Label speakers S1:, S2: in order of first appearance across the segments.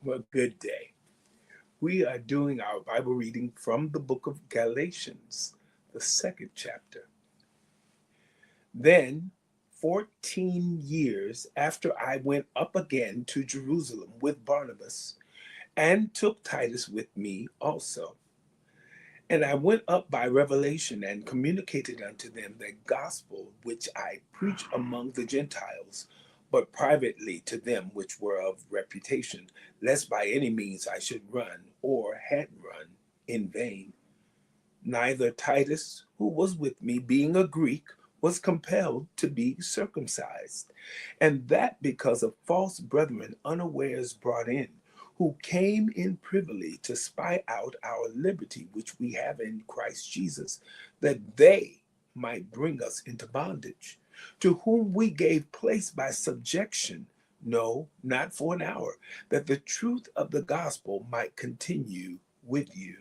S1: Well, good day. We are doing our Bible reading from the book of Galatians, the second chapter. Then, 14 years after I went up again to Jerusalem with Barnabas, and took Titus with me also. And I went up by revelation and communicated unto them the gospel which I preach among the Gentiles, but privately to them which were of reputation, lest by any means I should run, or had run, in vain. Neither Titus, who was with me, being a Greek, was compelled to be circumcised, and that because of false brethren unawares brought in, who came in privily to spy out our liberty which we have in Christ Jesus, that they might bring us into bondage, to whom we gave place by subjection, no, not for an hour, that the truth of the gospel might continue with you.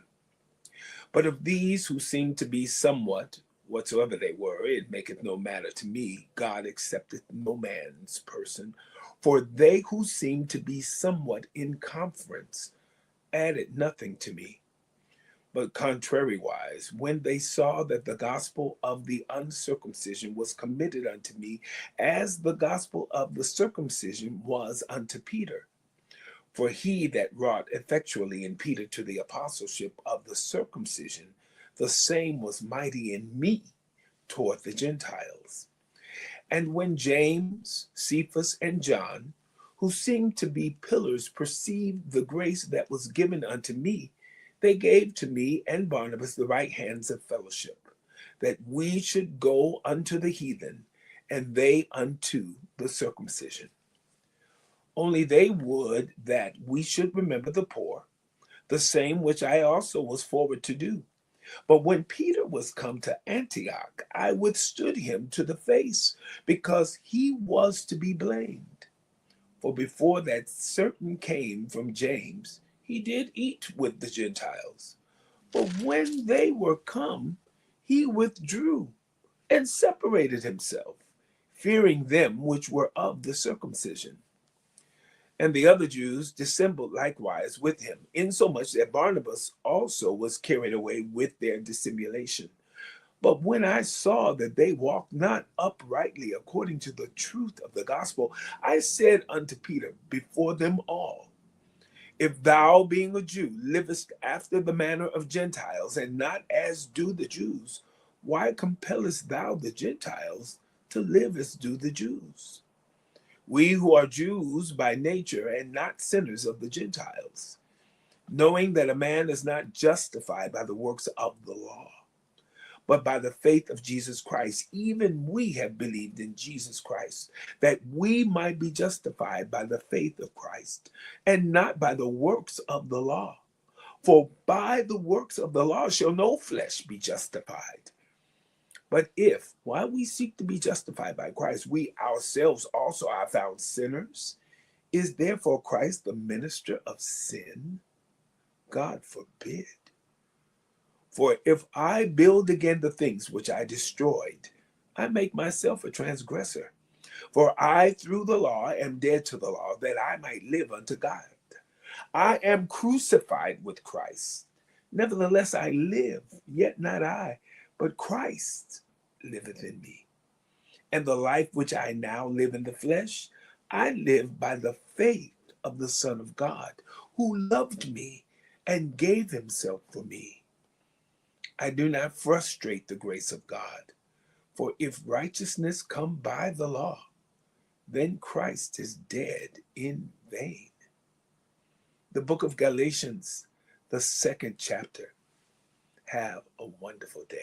S1: But of these who seem to be somewhat, whatsoever they were, it maketh no matter to me. God accepteth no man's person. For they who seemed to be somewhat in conference added nothing to me. But contrariwise, when they saw that the gospel of the uncircumcision was committed unto me, as the gospel of the circumcision was unto Peter, for he that wrought effectually in Peter to the apostleship of the circumcision, the same was mighty in me toward the Gentiles. And when James, Cephas, and John, who seemed to be pillars, perceived the grace that was given unto me, they gave to me and Barnabas the right hands of fellowship, that we should go unto the heathen, and they unto the circumcision. Only they would that we should remember the poor, the same which I also was forward to do. But when Peter was come to Antioch, I withstood him to the face, because he was to be blamed. For before that certain came from James, he did eat with the Gentiles. But when they were come, he withdrew and separated himself, fearing them which were of the circumcision. And the other Jews dissembled likewise with him, insomuch that Barnabas also was carried away with their dissimulation. But when I saw that they walked not uprightly according to the truth of the gospel, I said unto Peter before them all, if thou, being a Jew, livest after the manner of Gentiles, and not as do the Jews, why compellest thou the Gentiles to live as do the Jews? We who are Jews by nature and not sinners of the Gentiles, knowing that a man is not justified by the works of the law, but by the faith of Jesus Christ. Even we have believed in Jesus Christ, that we might be justified by the faith of Christ, and not by the works of the law. For by the works of the law shall no flesh be justified. But if, while we seek to be justified by Christ, we ourselves also are found sinners, is therefore Christ the minister of sin? God forbid. For if I build again the things which I destroyed, I make myself a transgressor. For I, through the law, am dead to the law, that I might live unto God. I am crucified with Christ. Nevertheless, I live, yet not I, but Christ liveth in me. And the life which I now live in the flesh, I live by the faith of the Son of God, who loved me and gave himself for me. I do not frustrate the grace of God, for if righteousness come by the law, then Christ is dead in vain. The book of Galatians, the second chapter. Have a wonderful day.